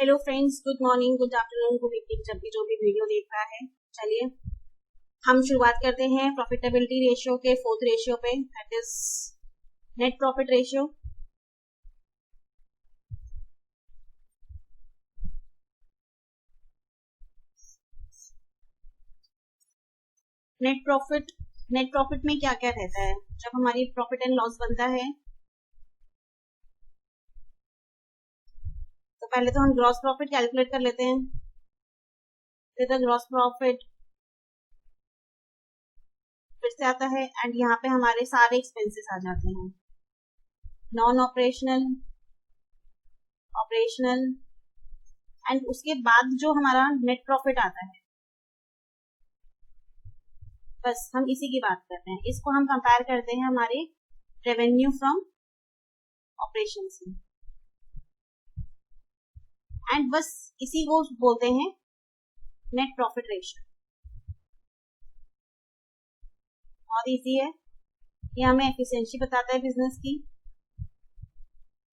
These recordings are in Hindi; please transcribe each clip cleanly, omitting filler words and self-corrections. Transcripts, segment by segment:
Hello friends, good morning, good afternoon, good evening, जब भी जो भी वीडियो देख रहा है। चलिए हम शुरुआत करते हैं प्रॉफिटेबिलिटी रेशियो के फोर्थ रेशियो पे, that is net profit ratio. Net profit में क्या क्या रहता है? जब हमारी प्रॉफिट एंड लॉस बनता है तो पहले तो हम ग्रॉस प्रॉफिट कैलकुलेट कर लेते हैं। फिर द ग्रॉस प्रॉफिट फिर से आता है एंड यहाँ पे हमारे सारे एक्सपेंसेस आ जाते हैं, नॉन ऑपरेशनल, ऑपरेशनल, एंड उसके बाद जो हमारा नेट प्रॉफिट आता है, बस हम इसी की बात करते हैं। इसको हम कंपेयर करते हैं हमारे रेवेन्यू फ्रॉम ऑपरेशन से, एंड बस इसी को बोलते हैं नेट प्रॉफिट रेशियो। बहुत इजी है, ये हमें एफिशिएंसी बताता है बिजनेस की,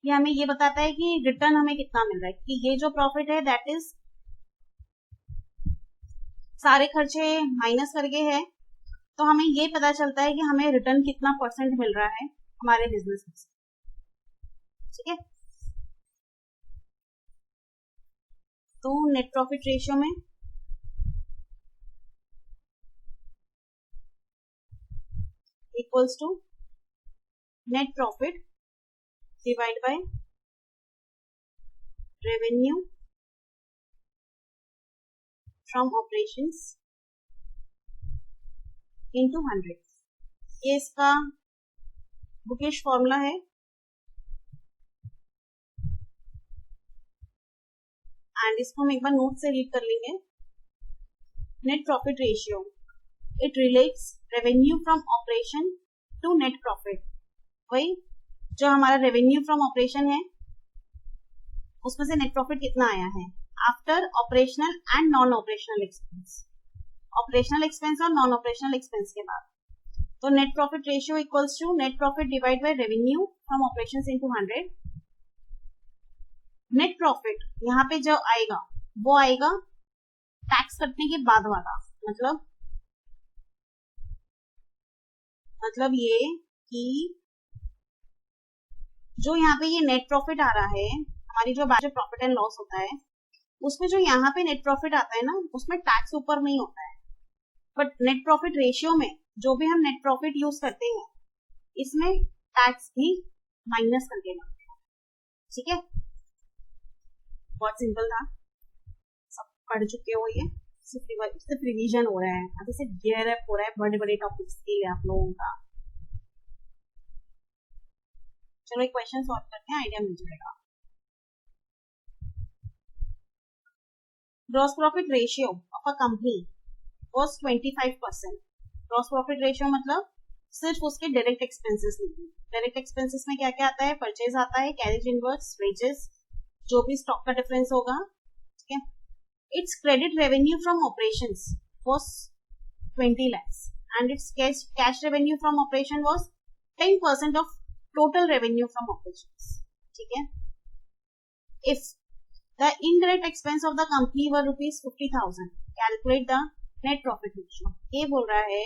ये हमें ये बताता है कि रिटर्न हमें कितना मिल रहा है, कि ये जो प्रॉफिट है दैट इज सारे खर्चे माइनस करके है, तो हमें ये पता चलता है कि हमें रिटर्न कितना परसेंट मिल रहा है हमारे बिजनेस में। ठीक है, तो नेट प्रॉफिट रेशियो में equals to net profit divide by revenue from operations into 100। ये इसका बुकिश फॉर्मूला है, एंड इसको हम एक बार नोट से रीड कर लेंगे। Net profit ratio, it relates revenue from operation to net profit. वही जो हमारा रेवेन्यू फ्रॉम ऑपरेशन है उसमें से नेट प्रॉफिट कितना आया है after operational and non operational expense, operational expense और नॉन ऑपरेशनल एक्सपेंस के बाद। तो net profit ratio equals to net profit divide by revenue from operations into 100। Net profit यहाँ पे जो आएगा वो आएगा टैक्स कटने के बाद वाला, मतलब ये कि जो यहाँ पे ये नेट प्रॉफिट आ रहा है, हमारी जो प्रॉफिट एंड लॉस होता है उसमें जो यहाँ पे नेट प्रॉफिट आता है ना, उसमें टैक्स ऊपर नहीं होता है, बट नेट प्रॉफिट रेशियो में जो भी हम नेट प्रॉफिट यूज करते हैं इसमें टैक्स भी माइनस करके लगता है। ठीक है, बहुत सिंपल था, सब पढ़ चुके हो, ये सिर्फ रिवीजन हो रहा है, अभी सिर्फ गियर अप हो रहा है बड़े बड़े टॉपिक्स के लिए आप लोगों का। चलो एक क्वेश्चन सॉल्व करते हैं, आइडिया मिल जाएगा। Gross profit ratio of a company was 25%। Gross profit ratio मतलब सिर्फ उसके डायरेक्ट एक्सपेंसेस नहीं। डायरेक्ट एक्सपेंसेस में क्या क्या आता है? परचेज आता है, कैरेज इनवर्स, वेजेस, जो भी स्टॉक का डिफरेंस होगा। ठीक है, it's credit revenue from operations was 20 lakhs and its cash revenue from operation was 10% of total revenue from operations. ठीक है, if the indirect expense of the company were rupees 50,000, calculate the net profit ratio. ये बोल रहा है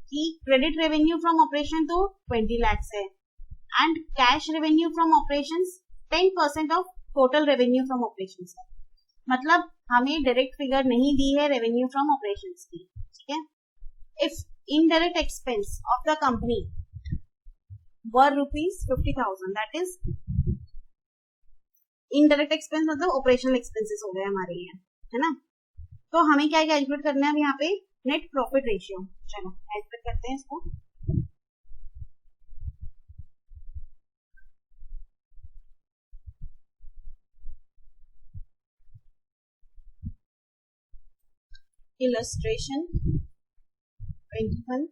कि क्रेडिट रेवेन्यू फ्रॉम ऑपरेशन तो 20 lakhs है and cash revenue from operations 10% of total revenue from operations है, मतलब हमें डायरेक्ट फिगर नहीं दी है रेवेन्यू फ्रॉम ऑपरेशंस की। ठीक है, if indirect expense of the company were rupees 50,000, that is indirect expense मतलब ऑपरेशनल एक्सपेंसेस हो गए हमारे लिए, है ना। तो हमें क्या कैलकुलेट करना है अब यहाँ पे? Net profit ratio. चलो कैलकुलेट करते हैं इसको। Illustration 21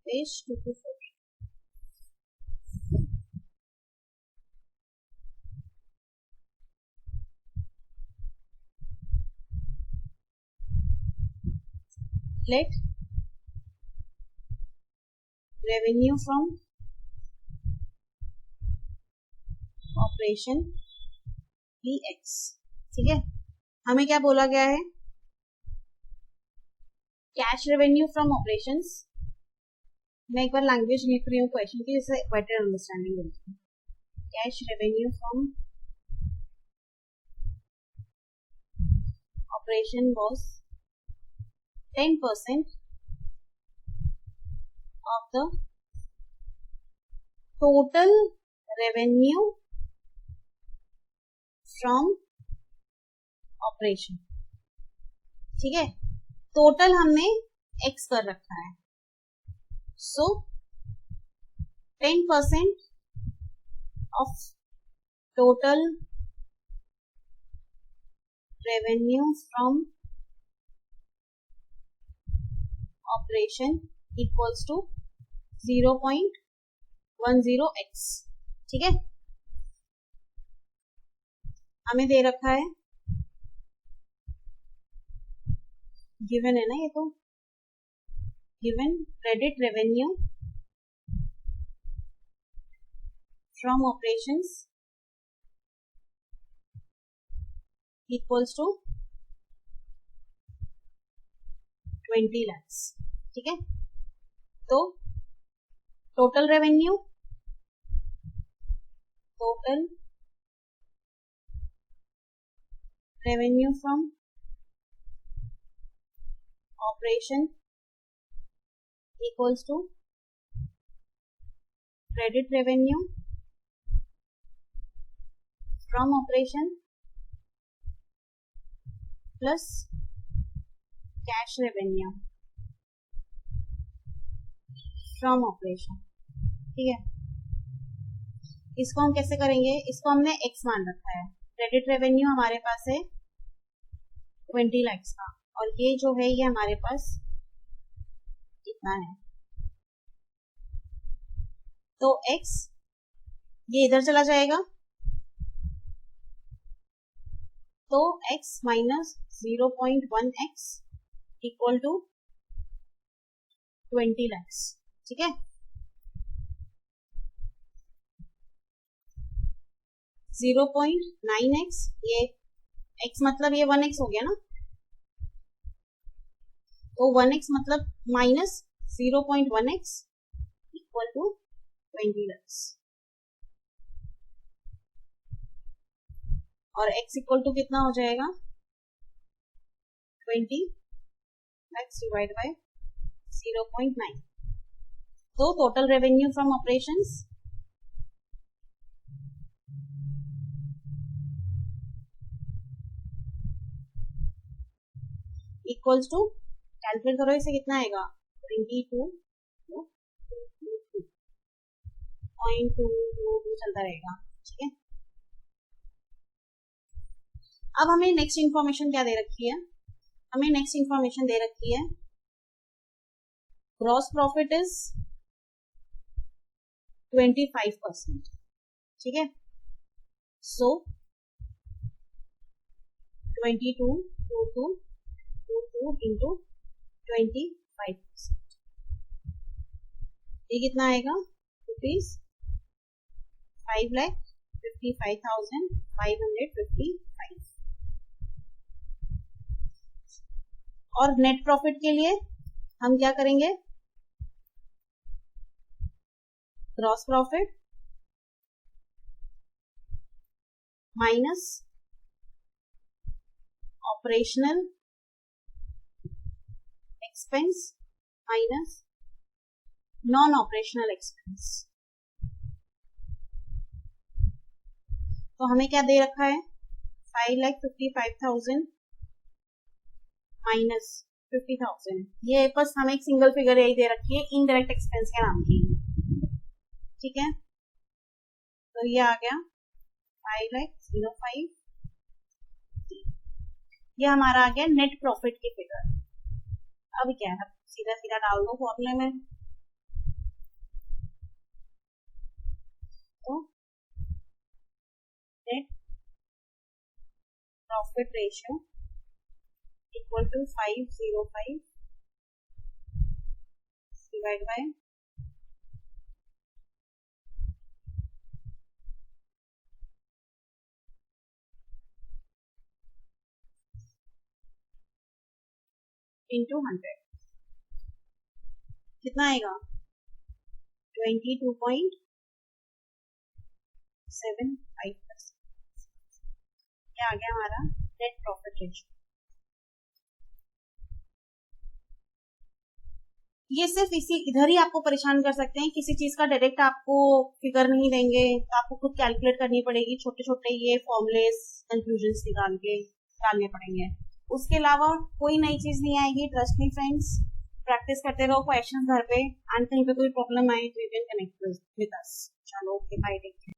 page 224। Let revenue from operation be X. ठीक है, हमें क्या बोला गया है, कैश रेवेन्यू फ्रॉम ऑपरेशंस। मैं एक बार लैंग्वेज लिख रही हूँ क्वेश्चन की, जिससे बेटर अंडरस्टैंडिंग होगी। Cash revenue from operation was 10% of the total revenue from operation। ठीक है, टोटल हमने x कर रखा है, सो 10% of total revenue from operation equals to 0.10x। ठीक है, हमें दे रखा है, गिवन है ना ये तो, given credit revenue from operations equals to 20 lakhs। ठीक है, तो total revenue from operation equals to credit revenue from operation plus cash revenue from operation. ठीक है, इसको हम कैसे करेंगे, इसको हमने x मान रखा है, क्रेडिट रेवेन्यू हमारे पास है 20 lakhs का, और ये जो है ये हमारे पास कितना है, तो x ये इधर चला जाएगा, तो x minus 0.1x equal to 20 lakhs। ठीक है, 0.9x, ये x मतलब ये 1x हो गया ना, तो 1x मतलब minus 0.1x equal to 20 lakhs, और x इक्वल टू कितना हो जाएगा, 20 lakhs डिवाइड बाय 0.9। तो total revenue from operations equals to, calculate करो इसे, कितना आएगा, 22.22 चलता रहेगा। ठीक है, अब हमें नेक्स्ट इंफॉर्मेशन क्या दे रखी है, हमें नेक्स्ट इंफॉर्मेशन दे रखी है ग्रॉस प्रॉफिट इज 25%। ठीक है, सो 22 इंटू 25%, ये कितना आएगा, ₹5,55,555। और नेट प्रॉफिट के लिए हम क्या करेंगे, gross profit minus operational expense minus non operational expense. तो हमें क्या दे रखा है, 5,55,000 माइनस 50,000, ये बस हमें एक सिंगल फिगर यही दे रखी है इनडायरेक्ट एक्सपेंस के नाम की। ठीक है, तो ये आ गया 5,05,000, ये हमारा आ गया नेट प्रॉफिट की फिगर। अब क्या है, सीधा सीधा डाल दो फॉर्मूले में, तो net profit ratio equal to 505 divide by 0.5। Into 100 कितना आएगा 22.75%। क्या आ गया हमारा नेट प्रॉफिट रेशियो। ये सिर्फ इसी इधर ही आपको परेशान कर सकते हैं, किसी चीज का डायरेक्ट आपको फिगर नहीं देंगे तो आपको खुद कैलकुलेट करनी पड़ेगी, छोटे छोटे ये फॉर्मुलेस कंक्लूजन्स निकाल के डालने पड़ेंगे। उसके अलावा कोई नई चीज नहीं आएगी, ट्रस्ट मी फ्रेंड्स, प्रैक्टिस करते रहो क्वेश्चन घर पे, एंड कहीं पे कोई प्रॉब्लम आए तो you can connect with us. चलो ओके बाय, टेक केयर।